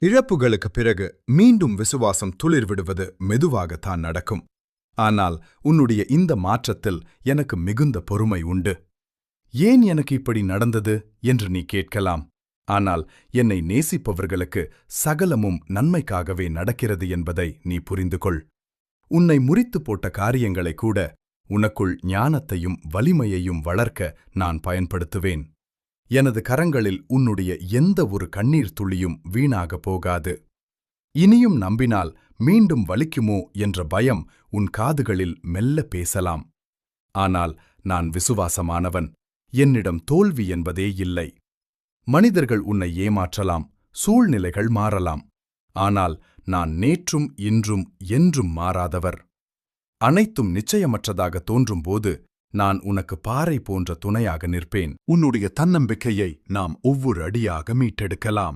இழப்புகளுக்குப் பிறகு மீண்டும் விசுவாசம் துளிர்விடுவது மெதுவாகத்தான் நடக்கும். ஆனால் உன்னுடைய இந்த மாற்றத்தில் எனக்கு மிகுந்த பொறுமை உண்டு. ஏன் எனக்கு இப்படி நடந்தது என்று நீ கேட்கலாம். ஆனால் என்னை நேசிப்பவர்களுக்கு சகலமும் நன்மைக்காகவே நடக்கிறது என்பதை நீ புரிந்து கொள். உன்னை முறித்துப் போட்ட காரியங்களை கூட உனக்குள் ஞானத்தையும் வலிமையையும் வளர்க்க நான் பயன்படுத்துவேன். எனது கரங்களில் உன்னுடைய எந்த ஒரு கண்ணீர் துளியும் வீணாகப் போகாது. இனியும் நம்பினால் மீண்டும் வலிக்குமோ என்ற பயம் உன் காதுகளில் மெல்ல பேசலாம். ஆனால் நான் விசுவாசமானவன். என்னிடம் தோல்வி என்பதே இல்லை. மனிதர்கள் உன்னை ஏமாற்றலாம், சூழ்நிலைகள் மாறலாம். ஆனால் நான் நேற்றும் இன்றும் என்றும் மாறாதவர். அனைத்தும் நிச்சயமற்றதாக தோன்றும்போது நான் உனக்கு பாறை போன்ற துணையாக நிற்பேன். உன்னுடைய தன்னம்பிக்கையை நாம் ஒவ்வொரு அடியாக மீட்டெடுக்கலாம்.